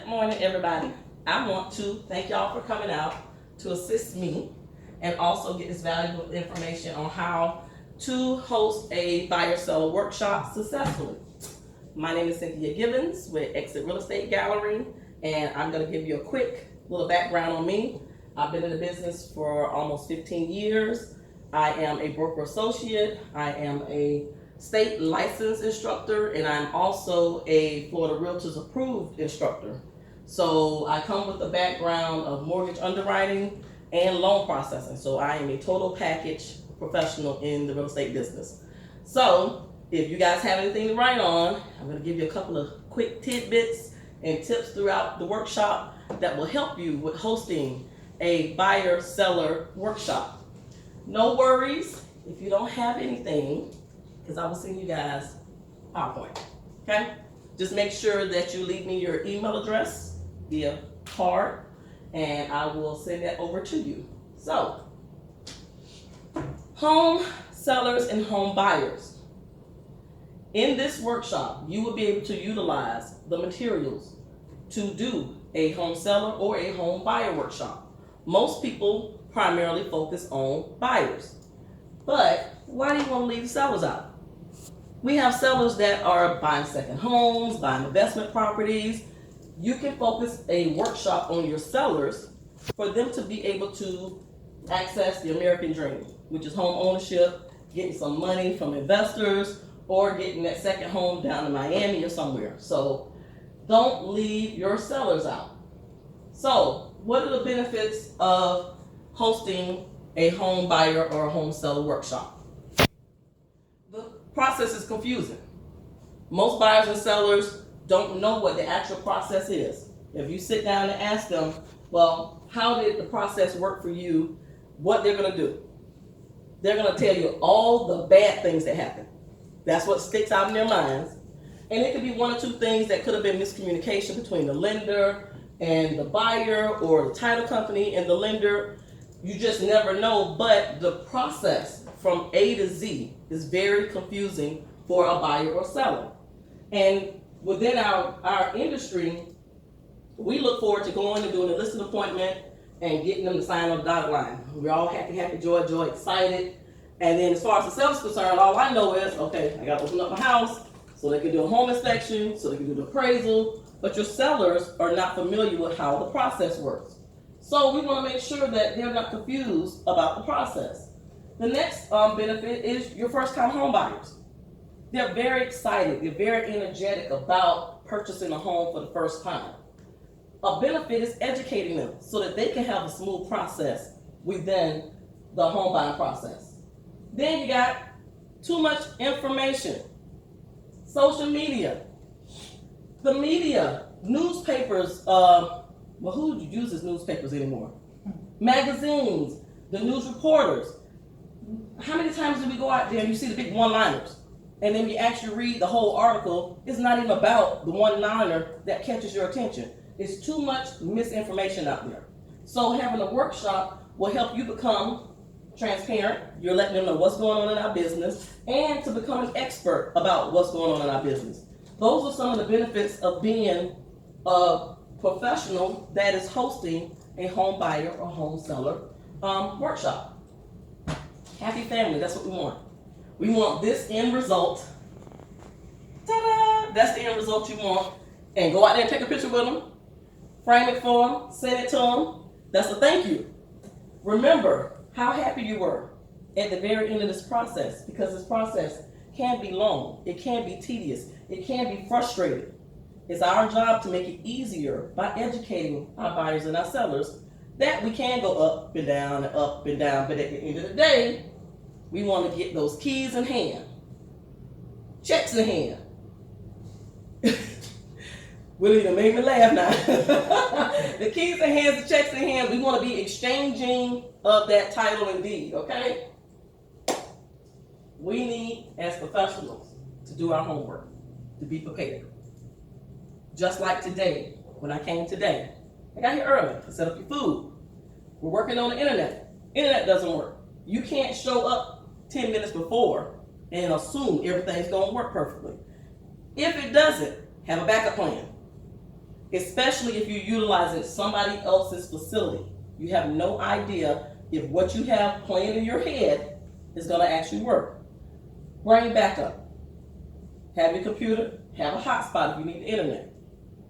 morning, everybody. I want to thank y'all for coming out to assist me and also get this valuable information on how to host a buyer seller workshop successfully. My name is Cynthia Gibbons with Exit Real Estate Gallery, and I'm going to give you a quick little background on me. I've been in the business for almost 15 years. I am a broker associate. I am a state licensed instructor, and I'm also a Florida Realtors approved instructor. So I come with a background of mortgage underwriting and loan processing. So I am a total package professional in the real estate business. So if you guys have anything to write on, I'm going to give you a couple of quick tidbits and tips throughout the workshop that will help you with hosting a buyer seller workshop. No worries if you don't have anything, because I will send you guys PowerPoint. Okay? Just make sure that you leave me your email address via card, and I will send that over to you. So, home sellers and home buyers. In this workshop, you will be able to utilize the materials to do a home seller or a home buyer workshop. Most people primarily focus on buyers. But why do you want to leave sellers out? We have sellers that are buying second homes, buying investment properties. You can focus a workshop on your sellers for them to be able to access the American dream, which is home ownership, getting some money from investors, or getting that second home down in Miami or somewhere. So don't leave your sellers out. So what are the benefits of hosting a home buyer or a home seller workshop? The process is confusing. Most buyers and sellers don't know what the actual process is. If you sit down and ask them, well, how did the process work for you? What they're going to do? They're going to tell you all the bad things that happen. That's what sticks out in their minds. And it could be one or two things that could have been miscommunication between the lender and the buyer, or the title company and the lender. You just never know. But the process from A to Z is very confusing for a buyer or seller. And within our industry, we look forward to going and doing a listing appointment and getting them to sign on the dotted line. We're all happy, joy, excited. And then as far as the seller's concerned, all I know is, okay, I got to open up my house so they can do a home inspection, so they can do the appraisal. But your sellers are not familiar with how the process works. So we want to make sure that they're not confused about the process. The next benefit is your first-time home buyers. They're very excited. They're very energetic about purchasing a home for the first time. A benefit is educating them so that they can have a smooth process within the home buying process. Then you got too much information. Social media. The media, newspapers, who uses newspapers anymore? Magazines, the news reporters. How many times do we go out there and you see the big one-liners? And then you actually read the whole article. It's not even about the one-liner that catches your attention. It's too much misinformation out there. So having a workshop will help you become transparent. You're letting them know what's going on in our business, and to become an expert about what's going on in our business. Those are some of the benefits of being a professional that is hosting a home buyer or home seller workshop. Happy family, that's what we want. We want this end result. Ta-da! That's the end result you want. And go out there and take a picture with them, frame it for them, send it to them. That's a thank you. Remember how happy you were at the very end of this process, because this process can be long, it can be tedious, it can be frustrating. It's our job to make it easier by educating our buyers and our sellers that we can go up and down and up and down, but at the end of the day, we want to get those keys in hand, checks in hand. Willie done made me laugh now. The keys in hands, the checks in hands, we want to be exchanging of that title and deed, okay? We need, as professionals, to do our homework, to be prepared. Just like today, when I came today, I got here early to set up your food. We're working on the internet. Internet doesn't work. You can't show up 10 minutes before and assume everything's going to work perfectly. If it doesn't, have a backup plan. especially if you're utilizing somebody else's facility. You have no idea if what you have playing in your head is going to actually work. Brain backup. Have your computer, have a hotspot if you need the internet.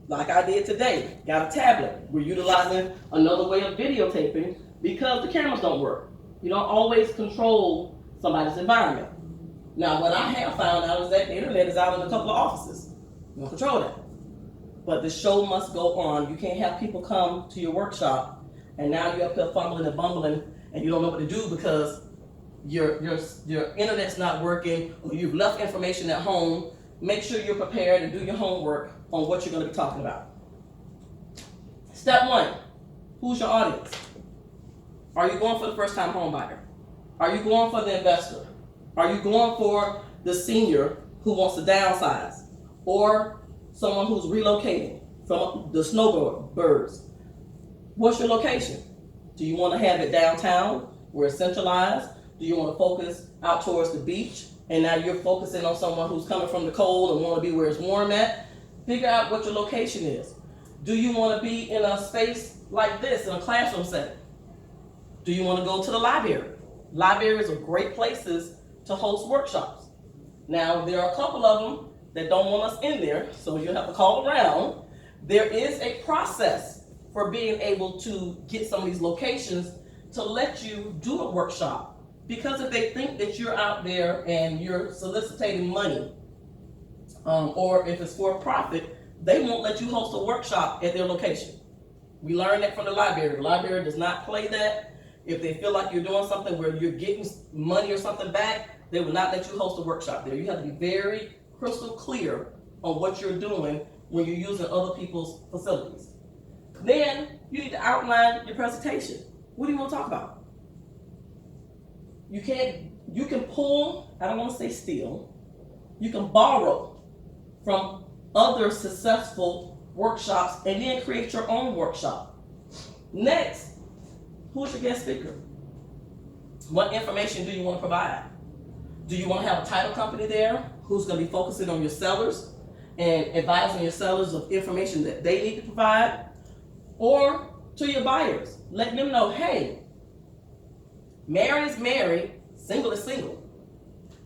Like I did today, got a tablet. We're utilizing another way of videotaping because the cameras don't work. You don't always control somebody's environment. Now, what I have found out is that the internet is out in a couple of offices. You don't control that. But the show must go on. You can't have people come to your workshop and now you're up here fumbling and bumbling and you don't know what to do because your internet's not working or you've left information at home. Make sure you're prepared and do your homework on what you're going to be talking about. Step 1, who's your audience? Are you going for the first-time home buyer? Are you going for the investor? Are you going for the senior who wants to downsize? Or someone who's relocating from the snowbirds? What's your location? Do you want to have it downtown where it's centralized? Do you want to focus out towards the beach? And now you're focusing on someone who's coming from the cold and want to be where it's warm at? Figure out what your location is. Do you want to be in a space like this, in a classroom setting? Do you want to go to the library? Libraries are great places to host workshops. Now, there are a couple of them that don't want us in there, so you'll have to call around. There is a process for being able to get some of these locations to let you do a workshop. Because if they think that you're out there and you're soliciting money, or if it's for profit, they won't let you host a workshop at their location. We learned that from the library. The library does not play that. If they feel like you're doing something where you're getting money or something back, they will not let you host a workshop there. You have to be very crystal clear on what you're doing when you're using other people's facilities. Then you need to outline your presentation. What do you want to talk about? You can pull, I don't want to say steal, you can borrow from other successful workshops and then create your own workshop. Next, who's your guest speaker? What information do you want to provide? Do you want to have a title company there who's going to be focusing on your sellers and advising your sellers of information that they need to provide? Or to your buyers, letting them know, hey, married is married, single is single.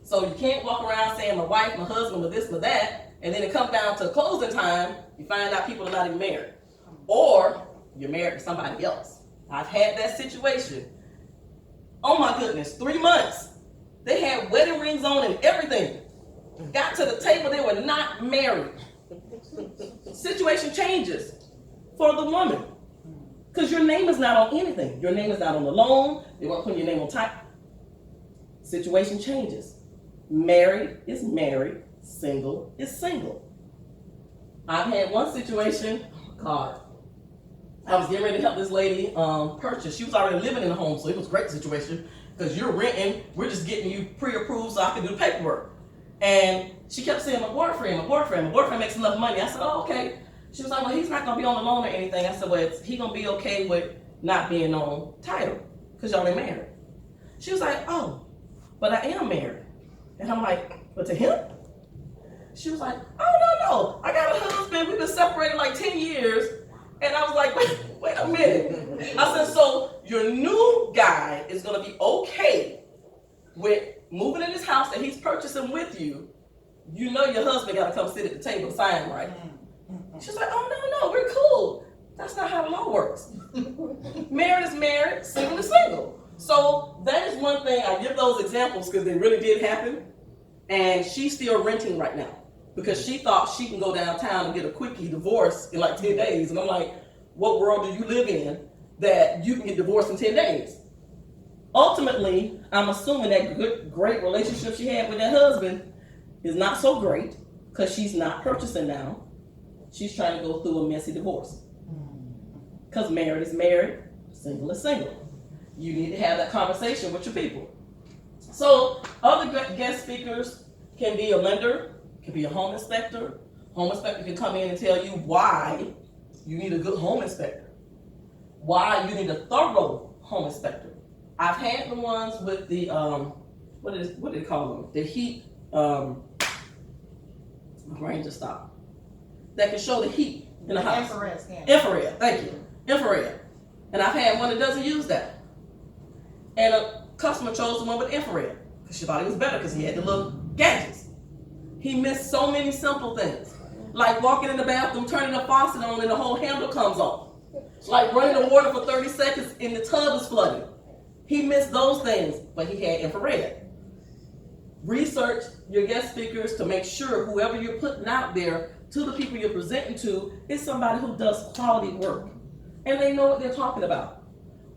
So you can't walk around saying my wife, my husband, or this, or that, and then it comes down to closing time, you find out people are not even married. Or you're married to somebody else. I've had that situation. Oh my goodness, 3 months. They had wedding rings on and everything. Got to the table, they were not married. Situation changes for the woman. Because your name is not on anything. Your name is not on the loan. They won't put your name on title. Situation changes. Married is married. Single is single. I've had one situation, God, I was getting ready to help this lady purchase. She was already living in the home, so it was a great situation because you're renting. We're just getting you pre-approved so I can do the paperwork. And she kept saying, my boyfriend makes enough money. I said, oh, okay. She was like, well, he's not going to be on the loan or anything. I said, well, he going to be okay with not being on title because y'all ain't married. She was like, oh, but I am married. And I'm like, but to him? She was like, oh, no. I got a husband. We've been separated like 10 years. And I was like, wait a minute. I said, so your new guy is going to be okay with moving in this house that he's purchasing with you. You know your husband got to come sit at the table and sign, right? She's like, oh, no, we're cool. That's not how the law works. Married is married, single is single. So that is one thing. I give those examples because they really did happen. And she's still renting right now because she thought she can go downtown and get a quickie divorce in like 10 days. And I'm like, what world do you live in that you can get divorced in 10 days? Ultimately, I'm assuming that great relationship she had with that husband is not so great because she's not purchasing now. She's trying to go through a messy divorce. Because married is married, single is single. You need to have that conversation with your people. So other guest speakers can be a lender, can be a home inspector. Home inspector can come in and tell you why you need a good home inspector, why you need a thorough home inspector. I've had the ones with the, what do they call them? The heat, my brain just stopped. That can show the heat. in the house. Infrared scanner. Infrared, thank you. Infrared. And I've had one that doesn't use that. And a customer chose the one with infrared because she thought it was better because he had the little gadgets. He missed so many simple things, like walking in the bathroom, turning the faucet on, and the whole handle comes off. Like running the water for 30 seconds and the tub is flooding. He missed those things, but he had infrared. Research your guest speakers to make sure whoever you're putting out there to the people you're presenting to is somebody who does quality work and they know what they're talking about.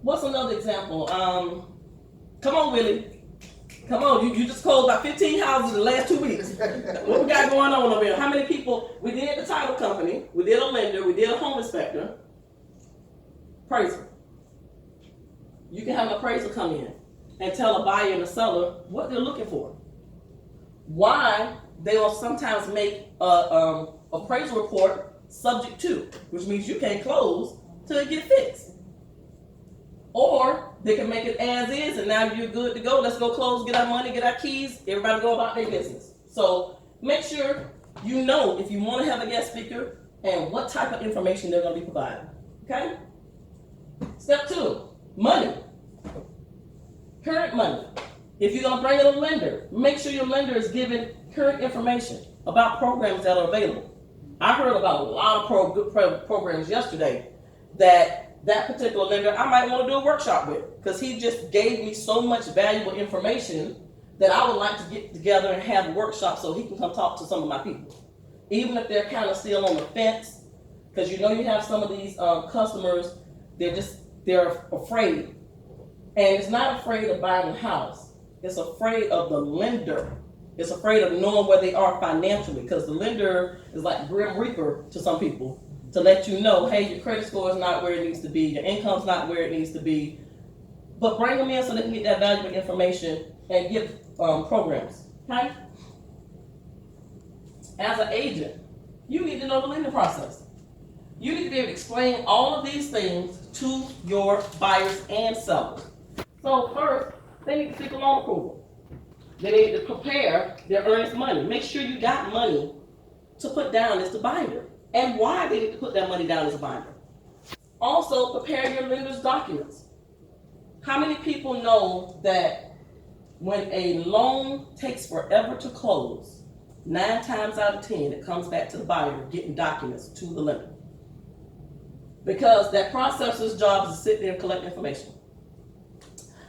What's another example? Come on, Willie. Come on, you just closed about 15 houses in the last 2 weeks. What we got going on over here? How many people? We did the title company, we did a lender, we did a home inspector. Appraiser. You can have an appraiser come in and tell a buyer and a seller what they're looking for. Why they will sometimes make a appraisal report subject to, which means you can't close till it get fixed. Or they can make it as is and now you're good to go. Let's go close, get our money, get our keys, everybody go about their business. So make sure you know if you want to have a guest speaker and what type of information they're going to be providing. Okay? Step 2, money. Current money. If you're going to bring in a lender, make sure your lender is giving current information about programs that are available. I heard about a lot of good programs yesterday that particular lender I might want to do a workshop with because he just gave me so much valuable information that I would like to get together and have a workshop so he can come talk to some of my people. Even if they're kind of still on the fence, because you know you have some of these customers, they're afraid. And it's not afraid of buying a house. It's afraid of the lender. It's afraid of knowing where they are financially because the lender is like Grim Reaper to some people to let you know, hey, your credit score is not where it needs to be, your income's not where it needs to be. But bring them in so they can get that valuable information and give programs, okay? As an agent, you need to know the lending process. You need to be able to explain all of these things to your buyers and sellers. So first, they need to seek a loan approval. They need to prepare their earnest money. Make sure you got money to put down as the binder and why they need to put that money down as a binder. Also, prepare your lender's documents. How many people know that when a loan takes forever to close, 9 times out of 10, it comes back to the buyer getting documents to the lender? Because that processor's job is to sit there and collect information.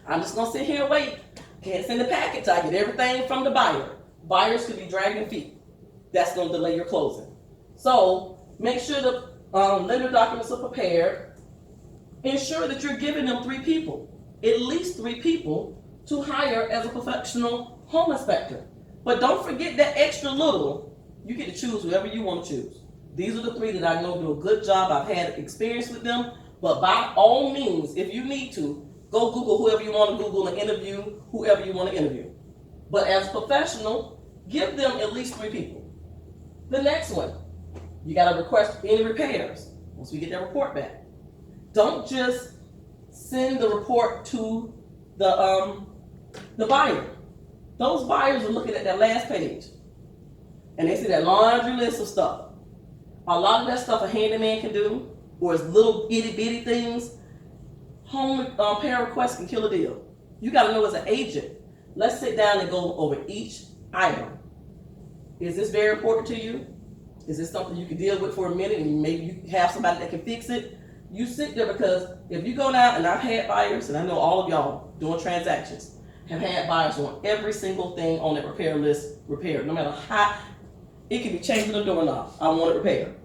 I'm just gonna sit here and wait. Can't send a package. I get everything from the buyer. Buyers could be dragging feet. That's gonna delay your closing. So make sure the lender documents are prepared. Ensure that you're giving them 3 people, at least 3 people to hire as a professional home inspector. But don't forget that extra little, you get to choose whoever you want to choose. These are the 3 that I know do a good job. I've had experience with them, but by all means, if you need to, go Google whoever you want to Google and interview whoever you want to interview. But as a professional, give them at least 3 people. The next one, you got to request any repairs once we get that report back. Don't just send the report to the buyer. Those buyers are looking at that last page and they see that laundry list of stuff. A lot of that stuff a handyman can do, or it's little itty bitty things. Home repair requests can kill a deal. You got to know as an agent, let's sit down and go over each item. Is this very important to you? Is this something you can deal with for a minute and maybe you have somebody that can fix it? You sit there because if you go down, and I've had buyers, and I know all of y'all doing transactions, have had buyers want every single thing on that repair list repaired, no matter how. It could be changing the doorknob. I want it repaired.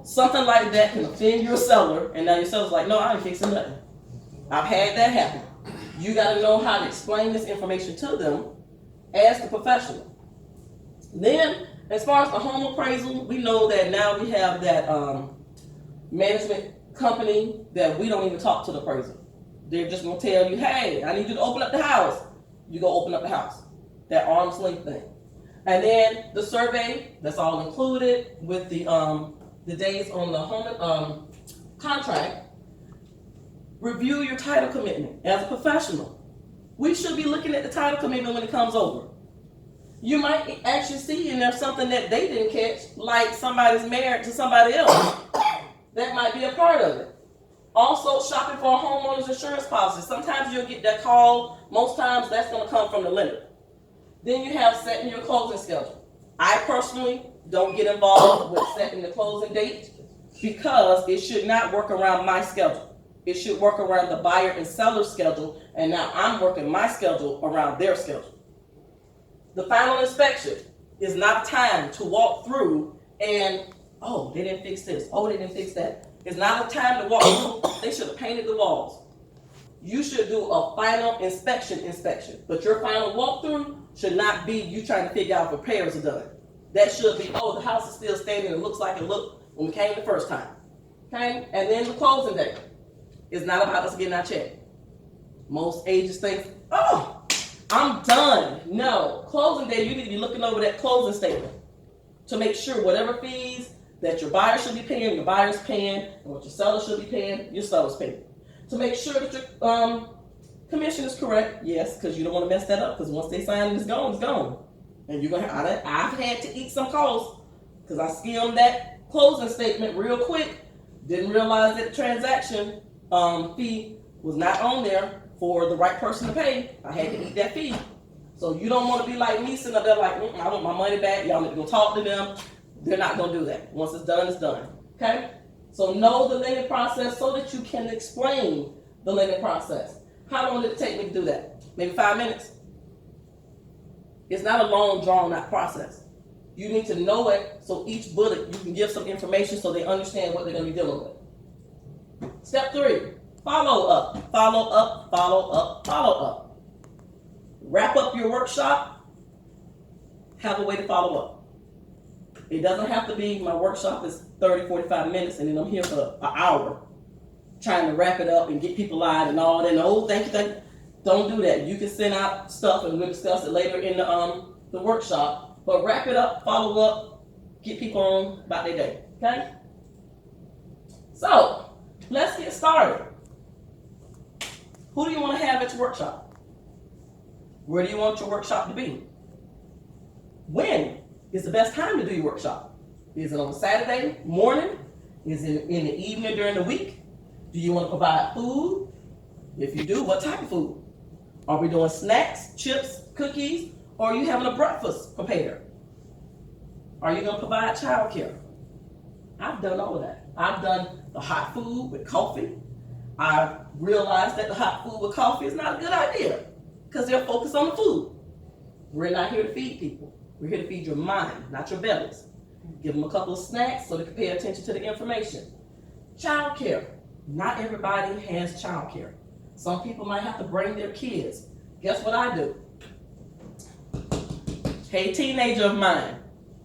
Something like that can offend your seller, and now your seller's like, no, I ain't fixing nothing. I've had that happen. You got to know how to explain this information to them as the professional. Then, as far as the home appraisal, we know that now we have that management company that we don't even talk to the appraiser. They're just going to tell you, hey, I need you to open up the house. You go open up the house. That arm's length thing. And then the survey, that's all included with the days on the home contract. Review your title commitment as a professional. We should be looking at the title commitment when it comes over. You might actually see in there something that they didn't catch, like somebody's married to somebody else. That might be a part of it. Also, shopping for a homeowner's insurance policy. Sometimes you'll get that call. Most times that's going to come from the lender. Then you have setting your closing schedule. I personally don't get involved with setting the closing date because it should not work around my schedule. It should work around the buyer and seller schedule, and now I'm working my schedule around their schedule. The final inspection is not a time to walk through and, oh, they didn't fix this, oh, they didn't fix that. It's not a time to walk through. They should have painted the walls. You should do a final inspection, but your final walkthrough should not be you trying to figure out if repairs are done. That should be, oh, the house is still standing, it looks like it looked when we came the first time. Okay? And then the closing date is not about us getting our check. Most agents think, oh, I'm done. No, closing day, you need to be looking over that closing statement to make sure whatever fees that your buyer should be paying, your buyer's paying, and what your seller should be paying, your seller's paying. To make sure that your commission is correct, yes, because you don't want to mess that up, because once they sign it, it's gone, it's gone. And you're going to have, I've had to eat some costs, because I skimmed that closing statement real quick, didn't realize that the transaction fee was not on there for the right person to pay. I had to eat that fee. So you don't want to be like me sitting up there like, I want my money back. Y'all need to go talk to them. They're not going to do that. Once it's done, it's done. Okay? So know the lending process so that you can explain the lending process. How long did it take me to do that? Maybe 5 minutes? It's not a long, drawn-out process. You need to know it so each bullet you can give some information so they understand what they're going to be dealing with. Step 3. Follow up, follow up, follow up, follow up. Wrap up your workshop, have a way to follow up. It doesn't have to be, my workshop is 30, 45 minutes and then I'm here for an hour trying to wrap it up and get people live and all that. Oh, thank you. Don't do that. You can send out stuff and we'll discuss it later in the workshop, but wrap it up, follow up, get people on about their day, okay? So, let's get started. Who do you want to have at your workshop? Where do you want your workshop to be? When is the best time to do your workshop? Is it on Saturday morning? Is it in the evening during the week? Do you want to provide food? If you do, what type of food? Are we doing snacks, chips, cookies, or are you having a breakfast prepared? Are you going to provide childcare? I've done all of that. I've done the hot food with coffee. I realized that the hot food with coffee is not a good idea because they're focused on the food. We're not here to feed people. We're here to feed your mind, not your bellies. Give them a couple of snacks so they can pay attention to the information. Child care. Not everybody has child care. Some people might have to bring their kids. Guess what I do? Hey, teenager of mine,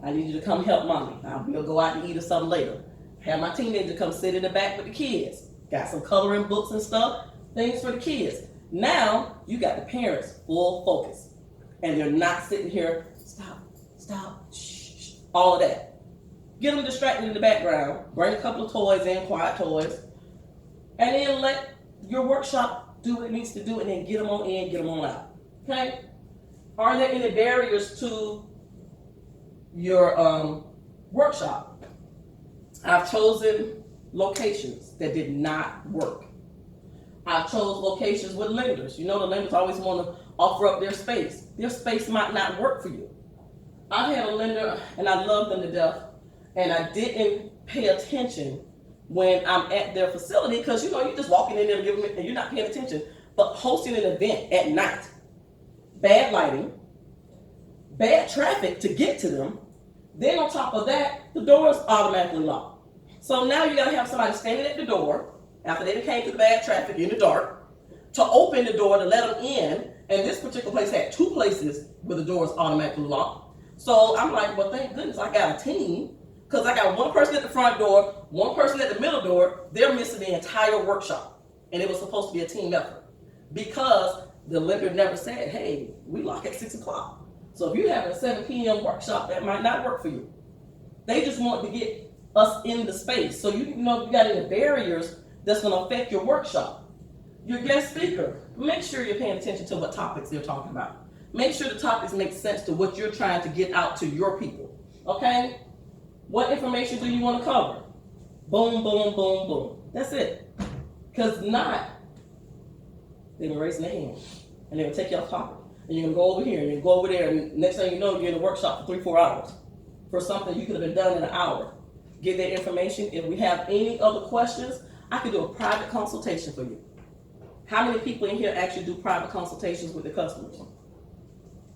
I need you to come help mommy. We'll go out to eat or something later. Have my teenager come sit in the back with the kids. Got some coloring books and stuff, things for the kids. Now, you got the parents full focus. And they're not sitting here, stop, shh, all of that. Get them distracted in the background. Bring a couple of toys in, quiet toys. And then let your workshop do what it needs to do and then get them on in, get them on out. Okay? Are there any barriers to your workshop? I've chosen locations that did not work. I chose locations with lenders. You know, the lenders always want to offer up their space. Their space might not work for you. I've had a lender, and I love them to death, and I didn't pay attention when I'm at their facility because, you know, you're just walking in there and you're not paying attention. But hosting an event at night, bad lighting, bad traffic to get to them, then on top of that, the door is automatically locked. So now you gotta have somebody standing at the door after they came through the bad traffic in the dark to open the door to let them in. And this particular place had 2 places where the door is automatically locked. So I'm like, well, thank goodness I got a team because I got one person at the front door, one person at the middle door. They're missing the entire workshop. And it was supposed to be a team effort because the lender never said, hey, we lock at 6 o'clock. So if you have a 7 p.m. workshop, that might not work for you. They just want to get us in the space. So you know if you got any barriers that's going to affect your workshop. Your guest speaker, make sure you're paying attention to what topics they're talking about. Make sure the topics make sense to what you're trying to get out to your people. Okay? What information do you want to cover? Boom, boom, boom, boom. That's it. Because not, they've been raising their hand. And they're going to take you off topic. And you're going to go over here and you go over there. And next thing you know, you're in a workshop for 3-4 hours for something you could have been done in an hour. Get that information. If we have any other questions, I can do a private consultation for you. How many people in here actually do private consultations with the customers?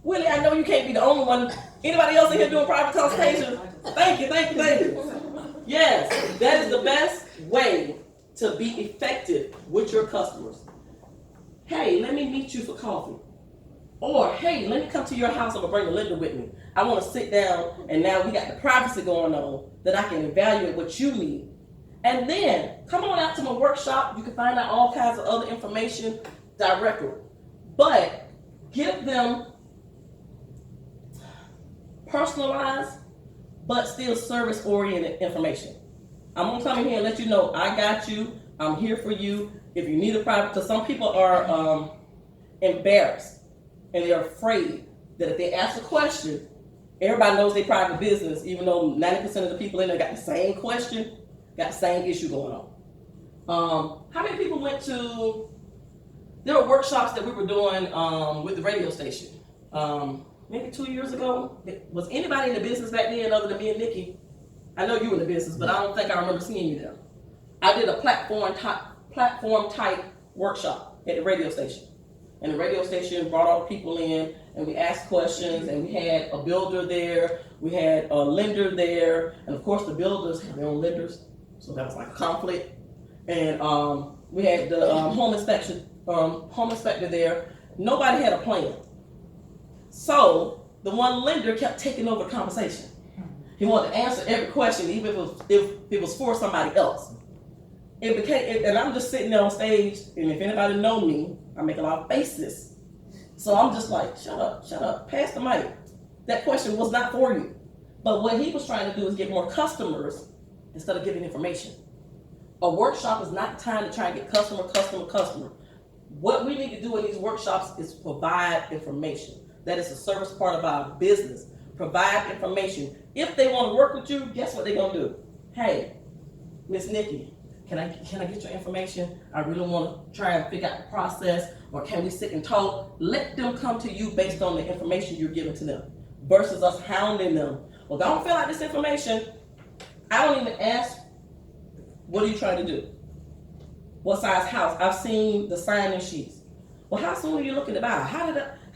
Willie, I know you can't be the only one. Anybody else in here doing private consultations? Thank you, thank you, thank you. Yes, that is the best way to be effective with your customers. Hey, let me meet you for coffee. Or, hey, let me come to your house. I'm going to bring a lender with me. I want to sit down, and now we got the privacy going on that I can evaluate what you need. And then, come on out to my workshop. You can find out all kinds of other information directly. But give them personalized, but still service-oriented information. I'm going to come in here and let you know, I got you. I'm here for you. If you need a private, because some people are embarrassed. And they're afraid that if they ask a question, everybody knows their private business, even though 90% of the people in there got the same question, got the same issue going on. How many people went to, there were workshops that we were doing with the radio station, maybe 2 years ago. Was anybody in the business back then other than me and Nikki? I know you were in the business, but I don't think I remember seeing you there. I did a platform type workshop at the radio station. And the radio station brought all the people in, and we asked questions, and we had a builder there, we had a lender there, and of course the builders have their own lenders, so that was like a conflict. And we had the home inspector there. Nobody had a plan. So the one lender kept taking over the conversation. He wanted to answer every question, even if it was for somebody else. It became, and I'm just sitting there on stage, and if anybody know me, I make a lot of faces. So I'm just like, shut up, pass the mic. That question was not for you. But what he was trying to do is get more customers instead of giving information. A workshop is not the time to try and get customer. What we need to do in these workshops is provide information. That is the service part of our business. Provide information. If they want to work with you, guess what they're going to do? Hey, Miss Nikki, Can I get your information? I really want to try and figure out the process, or can we sit and talk? Let them come to you based on the information you're giving to them versus us hounding them. Well, I don't fill out this information. I don't even ask, what are you trying to do? What size house? I've seen the sign-in sheets. Well, how soon are you looking to buy? How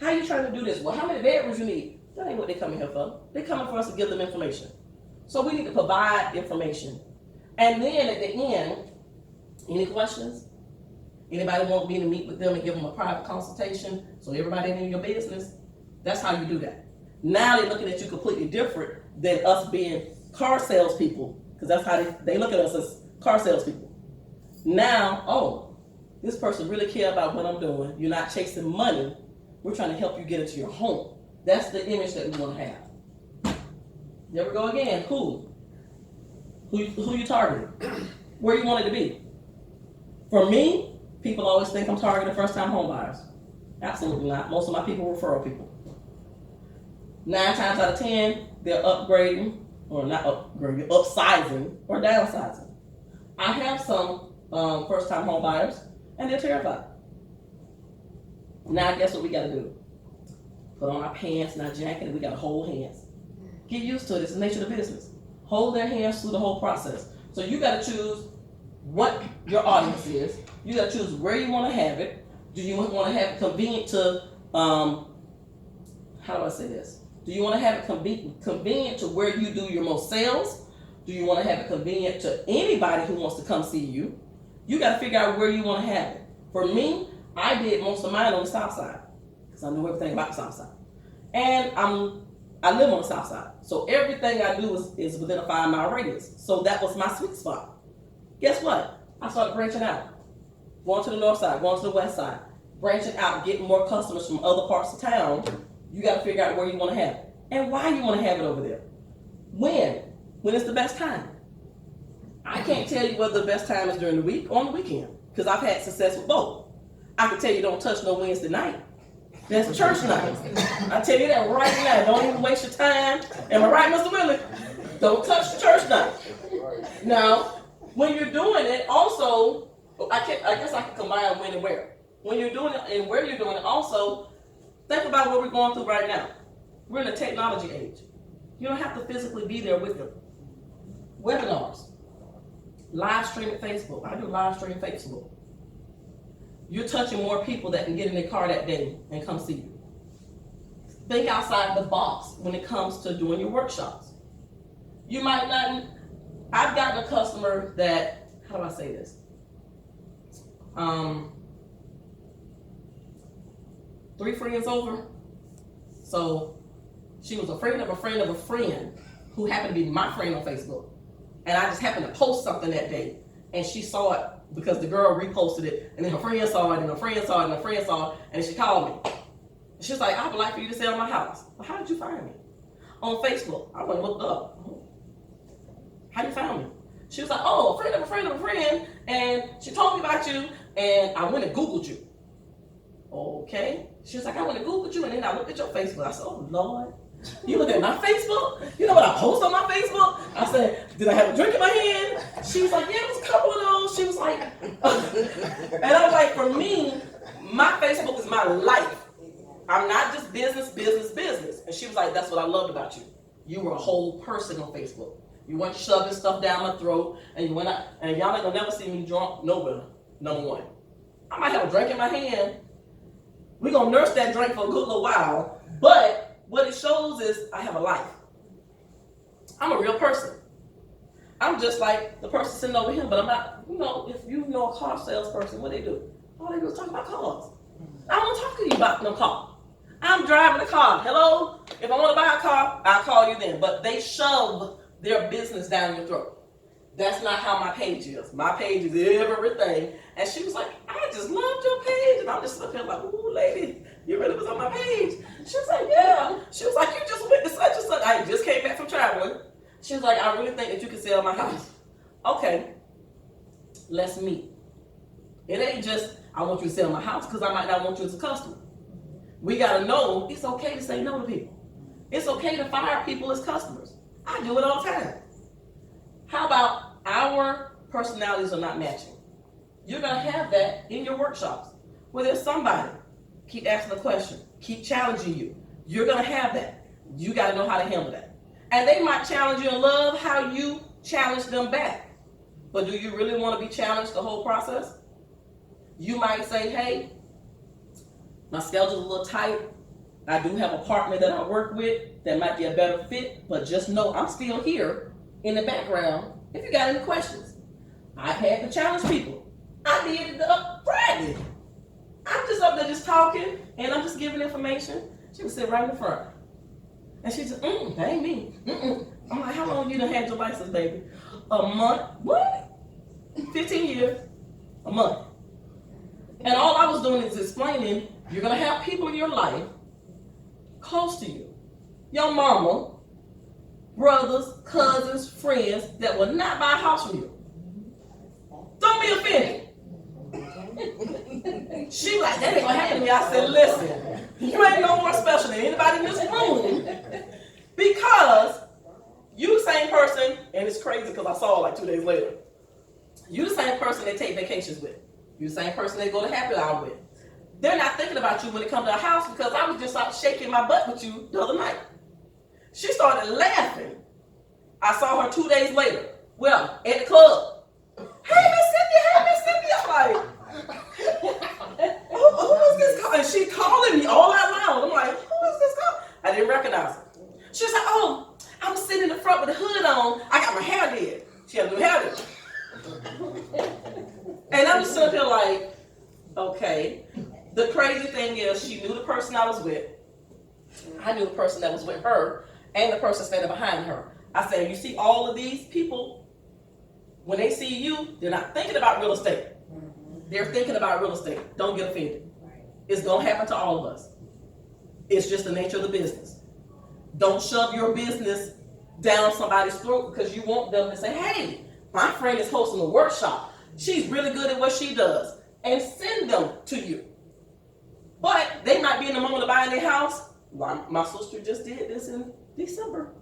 are you trying to do this? Well, how many bedrooms you need? That ain't what they're coming here for. They're coming for us to give them information. So we need to provide information. And then at the end, any questions? Anybody want me to meet with them and give them a private consultation so everybody in your business? That's how you do that. Now they're looking at you completely different than us being car salespeople, because that's how they look at us, as car salespeople. Now, oh, this person really cares about what I'm doing. You're not chasing money. We're trying to help you get into your home. That's the image that we want to have. There we go again. Who you targeting? Where you want it to be? For me, people always think I'm targeting first-time home buyers. Absolutely not. Most of my people are referral people. 9 times out of 10, they're upgrading, or not upgrading, upsizing or downsizing. I have some first-time home buyers, and they're terrified. Now, guess what we got to do? Put on our pants and our jacket, and we got to hold hands. Get used to it. It's the nature of the business. Hold their hands through the whole process. So you got to choose what your audience is. You got to choose where you want to have it. Do you want to have it convenient to, how do I say this? Do you want to have it convenient to where you do your most sales? Do you want to have it convenient to anybody who wants to come see you? You got to figure out where you want to have it. For me, I did most of mine on the south side because I knew everything about the south side. And I live on the south side. So everything I do is within a 5-mile radius. So that was my sweet spot. Guess what? I started branching out. Going to the north side, going to the west side, branching out, getting more customers from other parts of town. You got to figure out where you want to have it and why you want to have it over there. When is the best time? I can't tell you whether the best time is during the week or on the weekend because I've had success with both. I can tell you don't touch no Wednesday night. That's church night. I tell you that right now. Don't even waste your time. Am I right, Mr. Willie? Don't touch the church night. Now, when you're doing it, also, I guess I can combine when and where. When you're doing it and where you're doing it, also, think about what we're going through right now. We're in a technology age. You don't have to physically be there with them. Webinars, live stream at Facebook. I do live stream Facebook. You're touching more people that can get in their car that day and come see you. Think outside the box when it comes to doing your workshops. You might not, I've gotten a customer that, how do I say this? 3 friends over. So she was a friend of a friend of a friend who happened to be my friend on Facebook. And I just happened to post something that day. And she saw it because the girl reposted it. And then her friend saw it, and her friend saw it, and her friend saw it. And she called me. She was like, I would like for you to sell my house. Well, how did you find me? On Facebook. I went and looked up. How you found me? She was like, oh, a friend of a friend of a friend. And she told me about you. And I went and Googled you. Okay. She was like, I went and Googled you. And then I looked at your Facebook. I said, oh, Lord. You look at my Facebook? You know what I post on my Facebook? I said, did I have a drink in my hand? She was like, yeah, it was a couple of those. She was like, and I was like, for me, my Facebook is my life. I'm not just business, business, business. And she was like, that's what I loved about you. You were a whole person on Facebook. You weren't shoving stuff down my throat, and you went out, and y'all ain't gonna never see me drunk nowhere, number one. I might have a drink in my hand. We're gonna nurse that drink for a good little while, but what it shows is I have a life. I'm a real person. I'm just like the person sitting over here, but I'm not, if you know a car salesperson, what they do? All they do is talk about cars. I don't talk to you about no car. I'm driving a car. Hello? If I want to buy a car, I'll call you then. But they shove their business down your throat. That's not how my page is. My page is everything. And she was like, I just loved your page. And I'm just looking like, ooh, lady, you really was on my page. She was like, yeah. She was like, you just went to such and such. I just came back from traveling. She was like, I really think that you can sell my house. Okay, let's meet. It ain't just, I want you to sell my house, because I might not want you as a customer. We got to know it's okay to say no to people. It's okay to fire people as customers. I do it all the time. How about our personalities are not matching? You're going to have that in your workshops. Where there's somebody, keep asking the question, keep challenging you. You're going to have that. You got to know how to handle that. And they might challenge you and love how you challenge them back. But do you really want to be challenged the whole process? You might say, hey, my schedule's a little tight. I do have a partner that I work with that might be a better fit, but just know I'm still here in the background if you got any questions. I've had to challenge people. I did it Friday. I'm just up there just talking, and I'm just giving information. She would sit right in the front. And she just, that ain't me. I'm like, how long you done had your license, baby? A month. What? 15 years. A month. And all I was doing is explaining, you're going to have people in your life close to you. Your mama, brothers, cousins, friends that will not buy a house from you. Don't be offended. She like, that ain't gonna happen to me. I said, listen, you ain't no more special than anybody in this room, because you the same person, and it's crazy because I saw it like 2 days later. You the same person they take vacations with. You the same person they go to happy hour with. They're not thinking about you when it comes to a house, because I was just out shaking my butt with you the other night. She started laughing. I saw her 2 days later. Well, at the club. Hey, Miss Cynthia, I'm like, who is this calling? And she calling me all out loud. I'm like, who is this calling? I didn't recognize her. She was like, oh, I'm sitting in the front with the hood on. I got my hair did. She had a new hair did. And I'm just sitting here like, okay. The crazy thing is, she knew the person I was with. I knew the person that was with her, and the person standing behind her. I said, you see all of these people, when they see you, they're not thinking about real estate. They're thinking about real estate. Don't get offended. It's going to happen to all of us. It's just the nature of the business. Don't shove your business down somebody's throat because you want them to say, hey, my friend is hosting a workshop. She's really good at what she does. And send them to you. But they might be in the moment of buying their house. My sister just did this in December.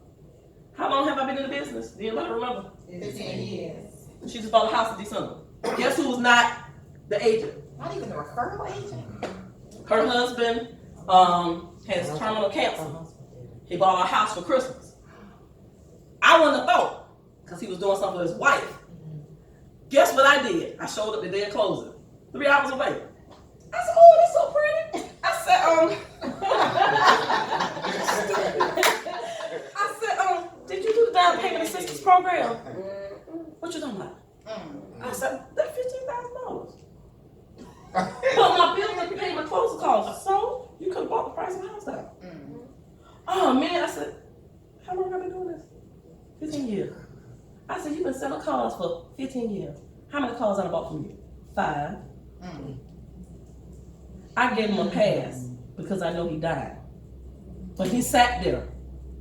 How long have I been in the business? Do anybody remember? 15 years. She just bought a house in December. Guess who was not the agent? Not even the referral agent. Her husband has terminal cancer. He bought our house for Christmas. I wouldn't have thought, because he was doing something with his wife. Guess what I did? I showed up the day of closing, 3 hours away. I said, oh, that's so pretty. I said, did you do the down payment assistance program? What you talking about? I said, that's $15,000. But my bill didn't pay my closing costs, so you could have bought the price of the house down. Oh man, I said, how long have I been doing this? 15 years. I said, you've been selling cars for 15 years. How many cars have I bought from you? 5. I gave him a pass because I know he died. But he sat there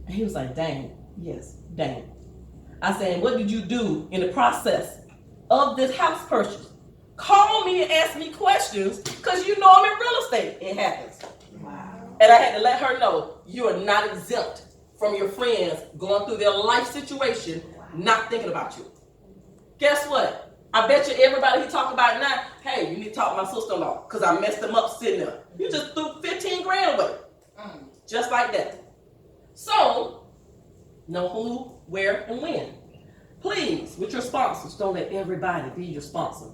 and he was like, dang, yes, dang. I said, what did you do in the process of this house purchase? Call me and ask me questions because you know I'm in real estate. It happens. Wow. And I had to let her know you are not exempt from your friends going through their life situation, not thinking about you. Guess what? I bet you everybody he talk about now, hey, you need to talk to my sister-in-law because I messed them up sitting there. You just threw 15 grand away. Just like that. So, know who, where, and when. Please, with your sponsors, don't let everybody be your sponsor.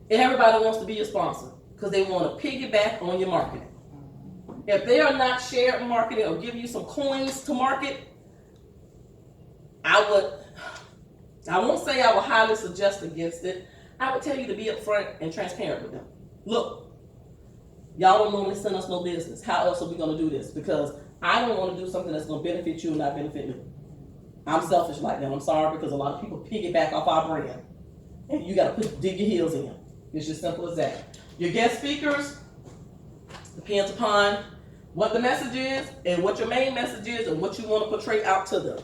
And everybody wants to be your sponsor because they want to piggyback on your marketing. If they are not shared marketing or give you some coins to market, I won't say I would highly suggest against it. I would tell you to be upfront and transparent with them. Look, y'all don't normally send us no business. How else are we going to do this? Because I don't want to do something that's going to benefit you and not benefit me. I'm selfish like that. I'm sorry because a lot of people piggyback off our brand. And you got to dig your heels in. It's just simple as that. Your guest speakers depends upon what the message is and what your main message is and what you want to portray out to them.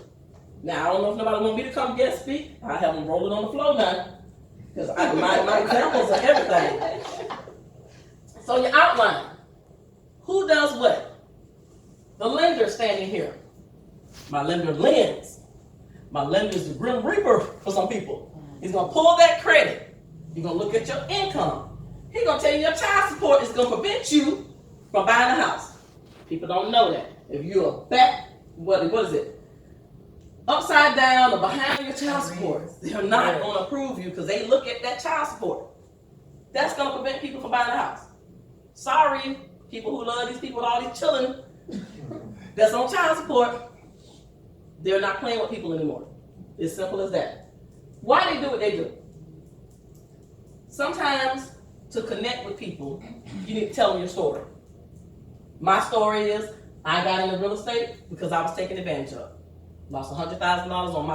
Now, I don't know if nobody want me to come guest speak. I have them rolling on the floor now because my examples are everything. So your outline. Who does what? The lender standing here. My lender lends. My lender is the Grim Reaper for some people. He's going to pull that credit. You're going to look at your income. He's going to tell you your child support is going to prevent you from buying a house. People don't know that. If you're back, what is it? Upside down or behind your child support, they're not going to approve you because they look at that child support. That's going to prevent people from buying a house. Sorry, people who love these people with all these children that's on child support, they're not playing with people anymore. It's simple as that. Why they do what they do? Sometimes to connect with people, you need to tell them your story. My story is I got into real estate because I was taken advantage of. Lost $100,000 on my